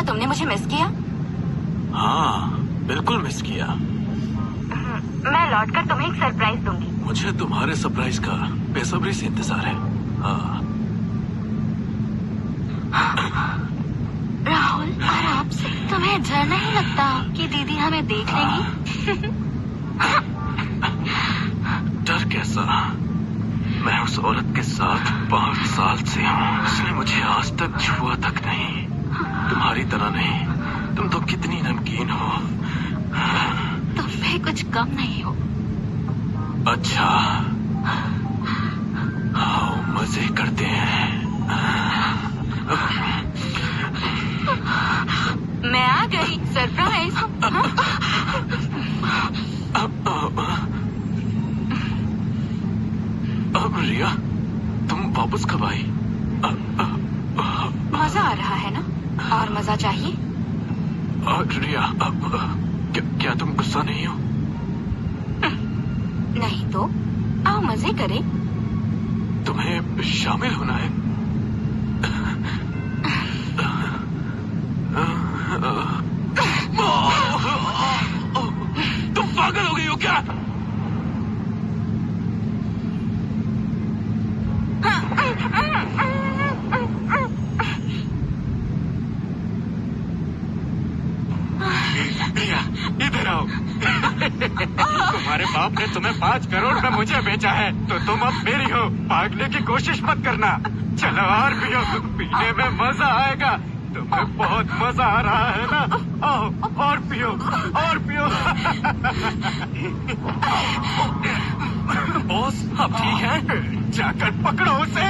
तुमने मुझे मिस किया? हाँ, बिल्कुल मिस किया। मैं लौटकर तुम्हें एक सरप्राइज दूंगी। मुझे तुम्हारे सरप्राइज का बेसब्री से इंतजार है। हाँ। राहुल, आराम से। तुम्हें डर नहीं लगता कि दीदी हमें देख लेंगी? डर कैसा? मैं उस औरत के साथ 5 साल से हूँ। उसने मुझे आज तक छुआ तक नहीं। तुम्हारी तरह नहीं। तुम तो कितनी नमकीन हो। तुम भी कुछ कम नहीं हो। अच्छा, आओ मजे करते हैं। मैं आ गई। सरप्राइज। अब रिया, तुम वापस कब आई? मजा आ रहा है ना? और मजा चाहिए? रिया, अब क्या तुम गुस्सा नहीं हो? नहीं तो आओ मजे करें। तुम्हें शामिल होना है। तुम पागल हो गई हो क्या? इधर आओ। तुम्हारे बाप ने तुम्हें 5 करोड़ में मुझे बेचा है, तो तुम अब मेरी हो। भागने की कोशिश मत करना। चलो और पियो, पीने में मजा आएगा। तुम्हें बहुत मजा आ रहा है ना? आओ और पियो, और पियो। बॉस, अब ठीक है? जाकर पकड़ो उसे।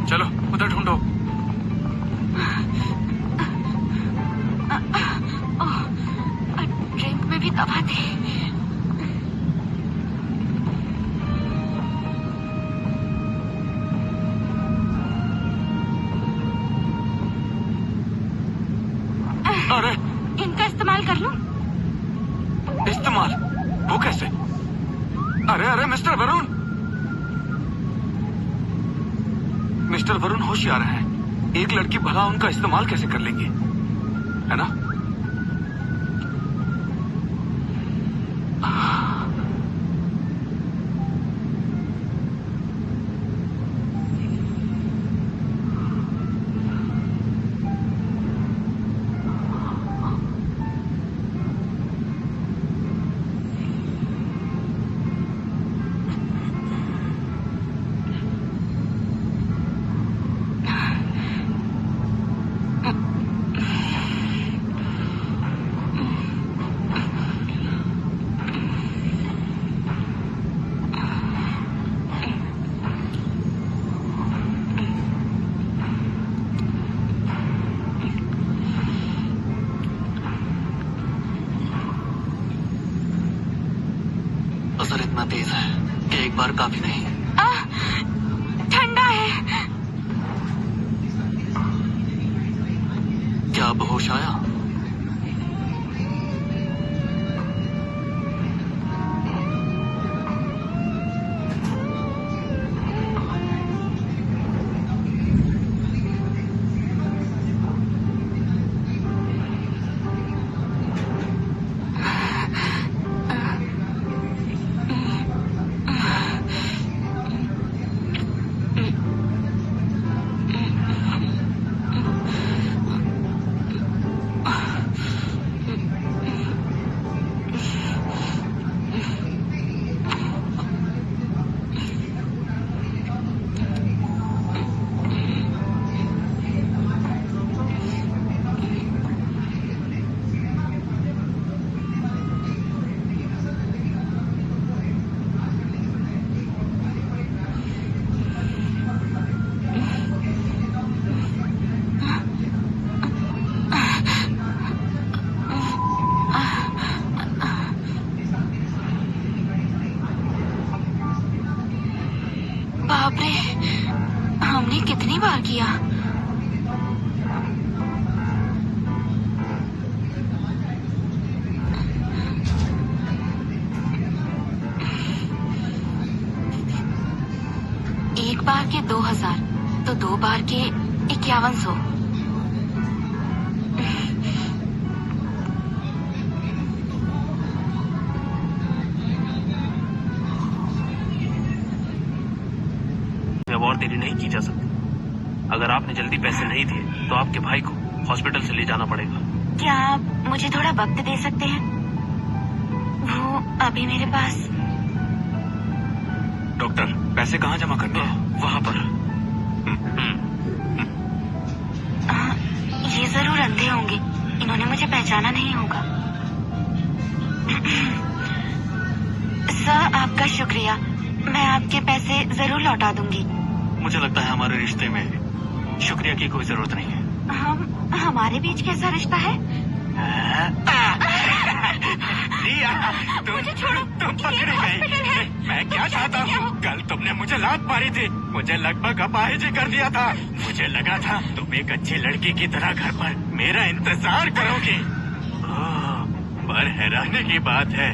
चलो उधर ढूंढो। ड्रिंक में भी दवा थी। अरे, इनका इस्तेमाल कर लूं? इस्तेमाल? वो कैसे? अरे अरे मिस्टर वरुण, मिस्टर वरुण होशियार है। एक लड़की भला उनका इस्तेमाल कैसे कर लेंगी, है ना? असर इतना तेज है कि एक बार काफी नहीं। ठंडा है। क्या अब होश आया? बाप रे, हमने कितनी बार किया? बार के 2000, तो 2 बार के 5100। और देरी नहीं की जा सकती। अगर आपने जल्दी पैसे नहीं दिए तो आपके भाई को हॉस्पिटल से ले जाना पड़ेगा। क्या आप मुझे थोड़ा वक्त दे सकते हैं? वो अभी मेरे पास। डॉक्टर, पैसे कहाँ जमा करने हैं? वहाँ पर। ये जरूर अंधे होंगे, इन्होंने मुझे पहचाना नहीं होगा। सर, आपका शुक्रिया, मैं आपके पैसे जरूर लौटा दूंगी। मुझे लगता है हमारे रिश्ते में शुक्रिया की कोई जरूरत नहीं है। हमारे बीच कैसा रिश्ता है? रिया, मुझे छोड़ो, तुम पकड़ी गई। मैं क्या चाहता हूँ? कल तुमने मुझे लात मारी थी, मुझे लगभग अपाहिज ही कर दिया था। मुझे लगा था तुम एक अच्छी लड़की की तरह घर पर मेरा इंतजार करोगी, पर हैरानी की बात है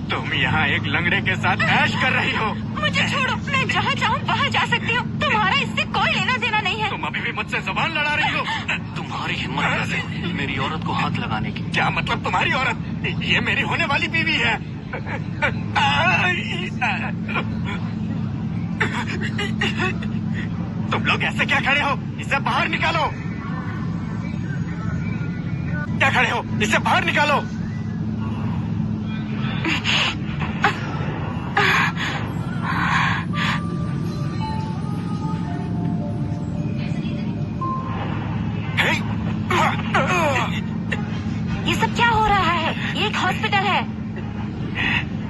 तुम यहाँ एक लंगड़े के साथ ऐश कर रही हो। मुझे छोड़ो, मैं जहाँ चाहूँ वहाँ जा सकती हूँ, तुम्हारा इससे कोई लेना देना नहीं है। तुम अभी भी मुझसे जुबान लड़ा रही हो। तुम्हारी हिम्मत कैसे मेरी औरत को हाथ लगाने की? क्या मतलब तुम्हारी औरत? ये मेरी होने वाली बीवी है। तुम लोग ऐसे क्या खड़े हो? इसे बाहर निकालो। क्या खड़े हो? इसे बाहर निकालो। ये सब क्या हो रहा है? ये एक हॉस्पिटल है।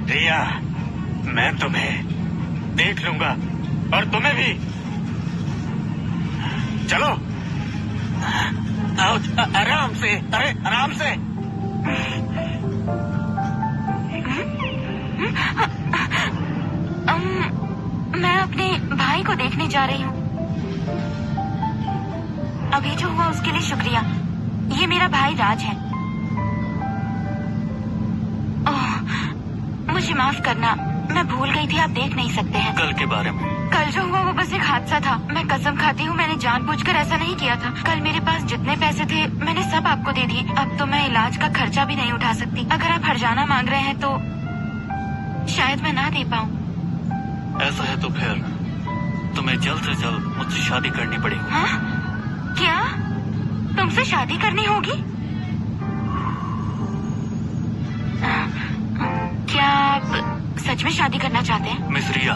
रिया, मैं तुम्हें देख लूंगा और तुम्हें भी। चलो। आराम से, अरे आराम से। मैं अपने भाई को देखने जा रही हूँ। अभी जो हुआ उसके लिए शुक्रिया। ये मेरा भाई राज है। ओह, मुझे माफ करना, मैं भूल गई थी, आप देख नहीं सकते हैं। कल के बारे में? कल जो हुआ वो बस एक हादसा था। मैं कसम खाती हूँ, मैंने जानबूझकर ऐसा नहीं किया था। कल मेरे पास जितने पैसे थे मैंने सब आपको दे दिए। अब तो मैं इलाज का खर्चा भी नहीं उठा सकती। अगर आप हर्जाना मांग रहे हैं तो शायद मैं ना दे पाऊँ। ऐसा है तो फिर तुम्हें जल्द से जल्द मुझसे शादी करनी पड़ेगी। हाँ? क्या तुमसे शादी करनी होगी? क्या आप सच में शादी करना चाहते हैं? मिस रिया,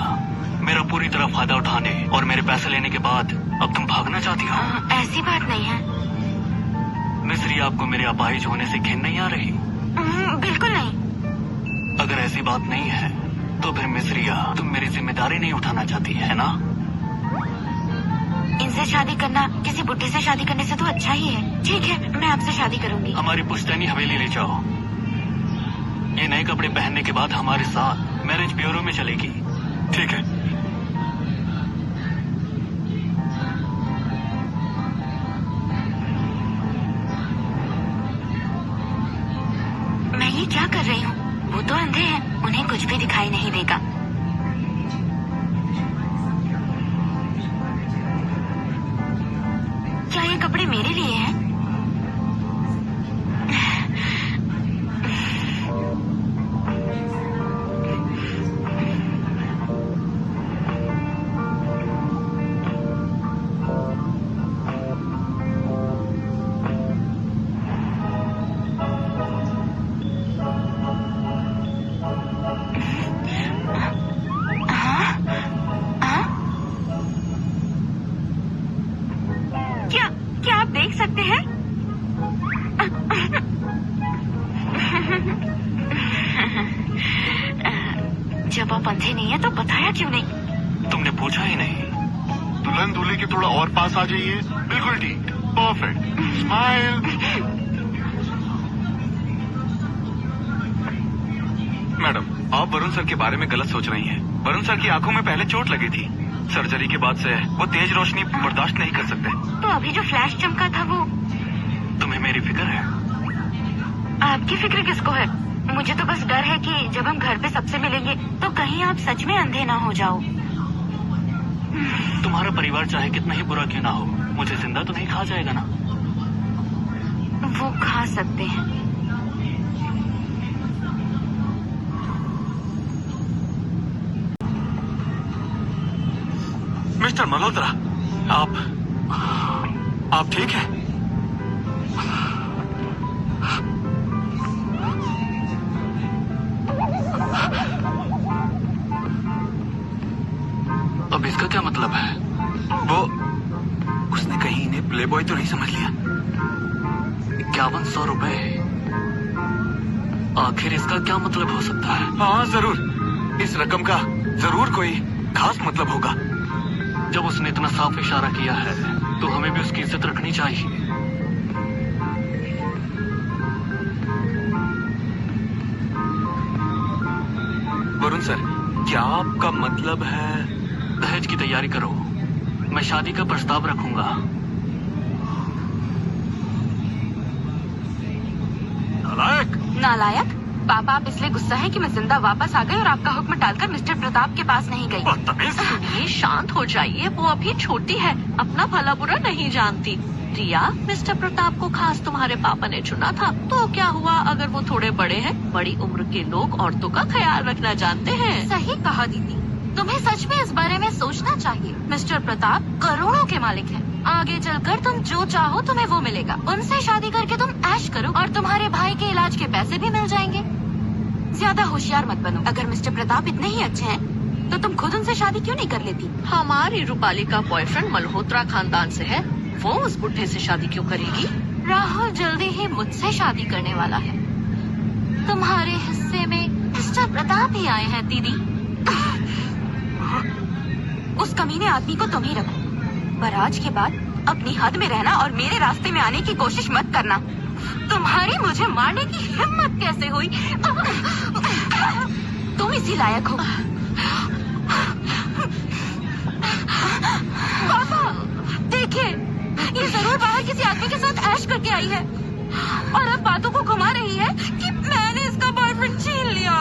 मेरा पूरी तरह फायदा उठाने और मेरे पैसे लेने के बाद अब तुम भागना चाहती हो? ऐसी बात नहीं है। मिस रिया, आपको मेरे अपाहिज होने से घिन नहीं आ रही? बिल्कुल नहीं। अगर ऐसी बात नहीं है तो फिर मिस रिया, तुम मेरी जिम्मेदारी नहीं उठाना चाहती है ना? इनसे शादी करना किसी बुढ़े से शादी करने से तो अच्छा ही है। ठीक है, मैं आपसे शादी करूंगी। हमारी पुश्तैनी हवेली ले जाओ। ये नए कपड़े पहनने के बाद हमारे साथ मैरिज ब्यूरो में चलेगी। ठीक है? मैं ये क्या कर रही हूँ? वो तो अंधे हैं, उन्हें कुछ भी दिखाई नहीं देगा। क्या ये कपड़े मेरे लिए हैं? क्या आप देख सकते हैं? जब आप अंधे नहीं है तो बताया क्यों नहीं? तुमने पूछा ही नहीं। दुल्हन दूल्हे के थोड़ा और पास आ जाइए। बिल्कुल ठीक, परफेक्ट, स्माइल। मैडम, आप वरुण सर के बारे में गलत सोच रही हैं। वरुण सर की आंखों में पहले चोट लगी थी। सर्जरी के बाद से वो तेज रोशनी बर्दाश्त नहीं कर सकते। तो अभी जो फ्लैश चमका था वो? तुम्हें मेरी फिक्र है? आपकी फिक्र किसको है? मुझे तो बस डर है कि जब हम घर पे सबसे मिलेंगे तो कहीं आप सच में अंधे ना हो जाओ। तुम्हारा परिवार चाहे कितना ही बुरा क्यों ना हो, मुझे जिंदा तो नहीं खा जाएगा ना? वो खा सकते हैं। मिस्टर मल्होत्रा, आप ठीक हैं? अब इसका क्या मतलब है? वो उसने कहीं इन्हें प्लेबॉय तो नहीं समझ लिया? 5100 रुपए, आखिर इसका क्या मतलब हो सकता है? हाँ जरूर, इस रकम का जरूर कोई खास मतलब होगा। जब उसने इतना साफ इशारा किया है तो हमें भी उसकी इज्जत रखनी चाहिए। वरुण सर, क्या आपका मतलब है? दहेज की तैयारी करो, मैं शादी का प्रस्ताव रखूंगा। नालायक! नालायक? पापा, आप इसलिए गुस्सा है कि मैं जिंदा वापस आ गई और आपका हुक्म टालकर मिस्टर प्रताप के पास नहीं गई। ये शांत हो जाइए, वो अभी छोटी है, अपना भला बुरा नहीं जानती। रिया, मिस्टर प्रताप को खास तुम्हारे पापा ने चुना था, तो क्या हुआ अगर वो थोड़े बड़े हैं? बड़ी उम्र के लोग औरतों का ख्याल रखना जानते हैं। सही कहा दीदी, तुम्हें सच में इस बारे में सोचना चाहिए। मिस्टर प्रताप करोड़ों के मालिक हैं। आगे चलकर तुम जो चाहो तुम्हें वो मिलेगा। उनसे शादी करके तुम ऐश करो और तुम्हारे भाई के इलाज के पैसे भी मिल जाएंगे। ज्यादा होशियार मत बनो। अगर मिस्टर प्रताप इतने ही अच्छे हैं तो तुम खुद उनसे शादी क्यों नहीं कर लेती? हमारी रूपाली का बॉयफ्रेंड मल्होत्रा खानदान से है, वो उस बुढ़े से शादी क्यों करेगी? राहुल जल्दी ही मुझसे शादी करने वाला है। तुम्हारे हिस्से में मिस्टर प्रताप ही आए हैं दीदी। उस कमीने आदमी को तुम ही रखो, पर आज के बाद अपनी हद में रहना और मेरे रास्ते में आने की कोशिश मत करना। तुम्हारी मुझे मारने की हिम्मत कैसे हुई? तुम इसी लायक हो। पापा देखिए, ये जरूर बाहर किसी आदमी के साथ ऐश करके आई है और अब बातों को घुमा रही है कि मैंने इसका बॉयफ्रेंड छीन लिया।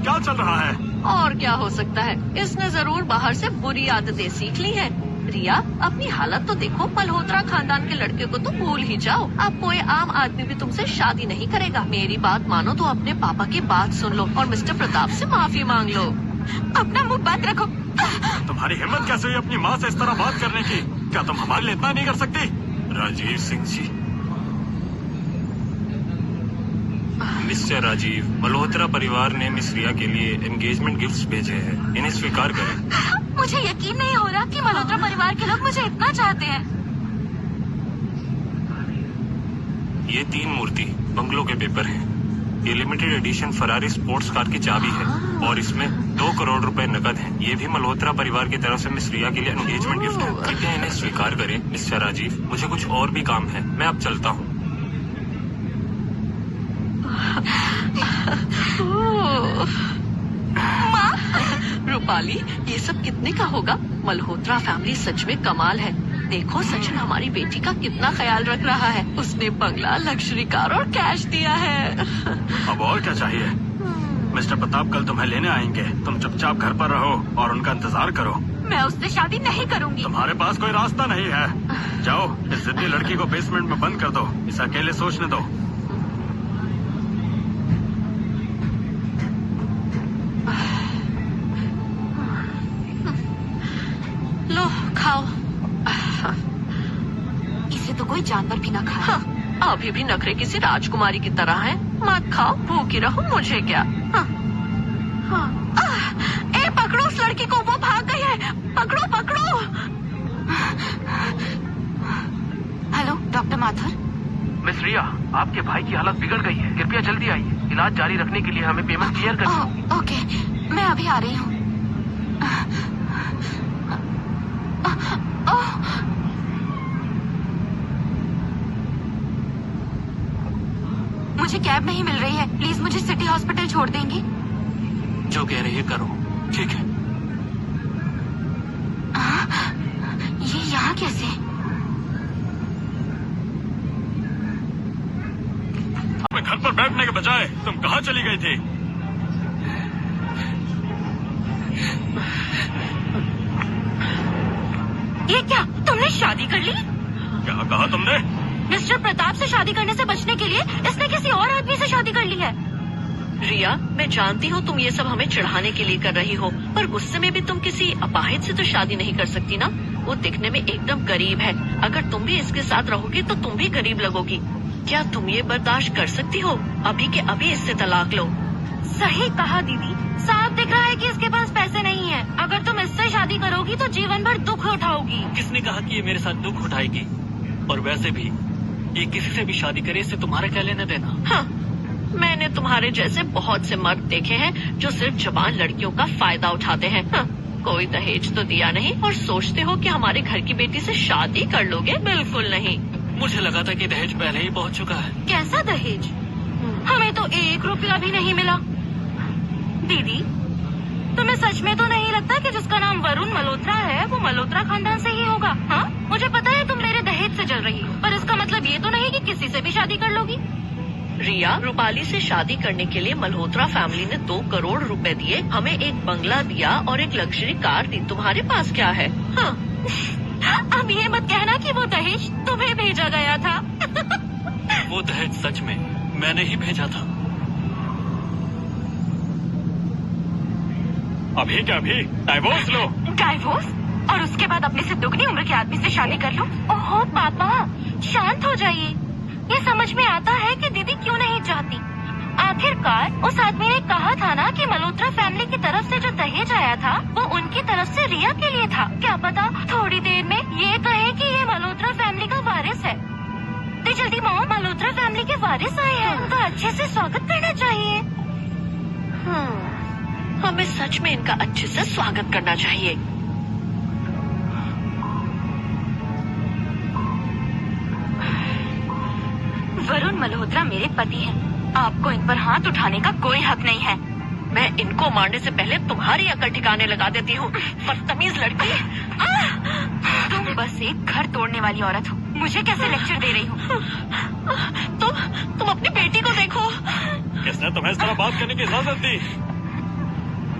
क्या चल रहा है? और क्या हो सकता है, इसने जरूर बाहर से बुरी आदतें सीख ली हैं। रिया, अपनी हालत तो देखो, मल्होत्रा खानदान के लड़के को तो भूल ही जाओ। अब कोई आम आदमी भी तुमसे शादी नहीं करेगा। मेरी बात मानो तो अपने पापा की बात सुन लो और मिस्टर प्रताप से माफी मांग लो। अपना मुंह बंद रखो। तुम्हारी हिम्मत कैसे हुई अपनी माँ से इस तरह बात करने की? क्या तुम हमारे लिए इतना नहीं कर सकती? राजीव सिंह जी। मिस्टर राजीव, मल्होत्रा परिवार ने मिस रिया के लिए एंगेजमेंट गिफ्ट्स भेजे हैं, इन्हें स्वीकार करें। मुझे यकीन नहीं हो रहा कि मल्होत्रा परिवार के लोग मुझे इतना चाहते हैं। ये 3 मूर्ति बंगलों के पेपर हैं। ये limited edition Ferrari sports car की चाबी है और इसमें 2 करोड़ रुपए नकद हैं। ये भी मल्होत्रा परिवार की तरफ से मिस रिया के लिए एंगेजमेंट गिफ्ट है। कृपया इन्हें स्वीकार करें मिस्टर राजीव, मुझे कुछ और भी काम है, मैं अब चलता हूँ। रूपाली, ये सब कितने का होगा? मल्होत्रा फैमिली सच में कमाल है। देखो सचिन हमारी बेटी का कितना ख्याल रख रहा है। उसने बंगला, लग्जरी कार और कैश दिया है। अब और क्या चाहिए? मिस्टर प्रताप कल तुम्हें लेने आएंगे, तुम चुपचाप घर पर रहो और उनका इंतजार करो। मैं उससे शादी नहीं करूंगी। तुम्हारे पास कोई रास्ता नहीं है। जाओ, इस जिद्दी लड़की को बेसमेंट में बंद कर दो, इसे अकेले सोचने दो। लो खाओ। इसे तो कोई जानवर भी ना खाए। हाँ, अभी भी नखरे किसी राजकुमारी की तरह हैं। मत खाओ, भूखी रहो, मुझे क्या। हाँ। हाँ। ए पकड़ो उस लड़की को, वो भाग गई है। पकड़ो पकड़ो। Hello doctor Mathur. मिस रिया, आपके भाई की हालत बिगड़ गई है, कृपया जल्दी आइए। इलाज जारी रखने के लिए हमें पेमेंट क्लियर करनी। ओके, मैं अभी आ रही हूँ। मुझे कैब नहीं मिल रही है, प्लीज मुझे सिटी हॉस्पिटल छोड़ देंगी? जो कह रही है करो, ठीक है। ये यहाँ कैसे? घर पर बैठने के बजाय तुम कहाँ चली गई थी? क्या कहा तुमने? मिस्टर प्रताप से शादी करने से बचने के लिए इसने किसी और आदमी से शादी कर ली है। रिया, मैं जानती हूँ तुम ये सब हमें चिढ़ाने के लिए कर रही हो, पर गुस्से में भी तुम किसी अपाहिज से तो शादी नहीं कर सकती ना। वो दिखने में एकदम गरीब है, अगर तुम भी इसके साथ रहोगी तो तुम भी गरीब लगोगी। क्या तुम ये बर्दाश्त कर सकती हो? अभी के अभी इससे तलाक लो। सही कहा दीदी, साफ दिख रहा है कि इसके पास पैसे नहीं है। अगर तुम इससे शादी करोगी तो जीवन भर दुख उठाओगी। किसने कहा कि ये मेरे साथ दुख उठाएगी? और वैसे भी ये किसी से भी शादी करे, इससे तुम्हारा क्या लेना देना? हाँ, मैंने तुम्हारे जैसे बहुत से मर्द देखे हैं जो सिर्फ जवान लड़कियों का फायदा उठाते हैं। हाँ, कोई दहेज तो दिया नहीं और सोचते हो कि हमारे घर की बेटी से शादी कर लोगे? बिल्कुल नहीं। मुझे लगा था कि दहेज पहले ही पहुंच चुका है। कैसा दहेज? हमें तो 1 रुपया भी नहीं मिला। दीदी, तुम्हें सच में तो नहीं लगता कि जिसका नाम वरुण मल्होत्रा है वो मल्होत्रा खानदान से ही होगा? हाँ, मुझे पता है तुम मेरे दहेज से जल रही हो, पर इसका मतलब ये तो नहीं कि किसी से भी शादी कर लोगी। रिया, रूपाली से शादी करने के लिए मल्होत्रा फैमिली ने 2 करोड़ रुपए दिए, हमें एक बंगला दिया और एक लग्जरी कार दी। तुम्हारे पास क्या है? हाँ। अब ये मत कहना कि वो दहेज तुम्हें भेजा गया था। वो दहेज सच में मैंने ही भेजा था। अभी क्या अभी डाइवोर्स लो। डाइवोर्स? और उसके बाद अपने से दुगनी उम्र के आदमी से शादी कर लो? ओहो पापा, शांत हो जाइए। ये समझ में आता है कि दीदी क्यों नहीं चाहती। आखिरकार उस आदमी ने कहा था ना कि मल्होत्रा फैमिली की तरफ से जो दहेज आया था वो उनकी तरफ से रिया के लिए था। क्या पता थोड़ी देर में ये कहे कि ये मल्होत्रा फैमिली का वारिस है। तो जल्दी माओ, मल्होत्रा फैमिली के वारिस आए हैं, उनका अच्छे से स्वागत करना चाहिए। हमें सच में इनका अच्छे से स्वागत करना चाहिए। वरुण मल्होत्रा मेरे पति हैं। आपको इन पर हाथ उठाने का कोई हक नहीं है। मैं इनको मारने से पहले तुम्हारी अकल ठिकाने लगा देती हूँ, बदतमीज लड़की। तुम बस एक घर तोड़ने वाली औरत हो। मुझे कैसे लेक्चर दे रही हो? तुम अपनी बेटी को देखो। किसने तुम्हें इस तरह बात करने की इजाजत दी?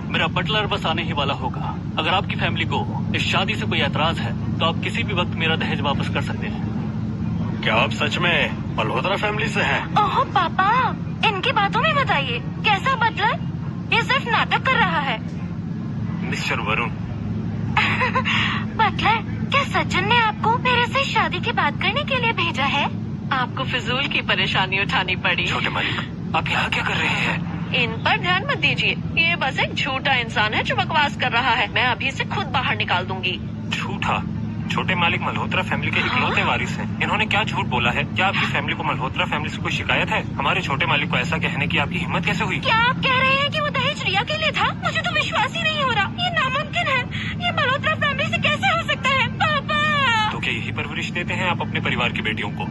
मेरा बटलर बस आने ही वाला होगा। अगर आपकी फैमिली को इस शादी से कोई एतराज है तो आप किसी भी वक्त मेरा दहेज वापस कर सकते हैं। क्या आप सच में मल्होत्रा फैमिली से हैं? ओहो पापा, इनकी बातों में बताइए। कैसा बटलर? ये सिर्फ नाटक कर रहा है। मिस्टर वरुण, बटलर, क्या सज्जन ने आपको मेरे से शादी की बात करने के लिए भेजा है? आपको फिजूल की परेशानी उठानी पड़ी। छोटे मालिक, आप यहाँ क्या कर रहे हैं? इन पर ध्यान मत दीजिए, ये बस एक झूठा इंसान है जो बकवास कर रहा है। मैं अभी इसे खुद बाहर निकाल दूंगी। झूठा? छोटे मालिक मल्होत्रा फैमिली के इकलौते वारिस हैं। इन्होंने क्या झूठ बोला है? क्या आपकी फैमिली को मल्होत्रा फैमिली से कोई शिकायत है? हमारे छोटे मालिक को ऐसा कहने की आपकी हिम्मत कैसे हुई? क्या आप कह रहे हैं कि वो दहेज रिया के लिए था? मुझे तो विश्वास ही नहीं हो रहा। ये नामुमकिन है। ये मल्होत्रा फैमिली से कैसे हो सकता है? पापा! तो क्या यही परवरिश देते हैं आप अपने परिवार की बेटियों को?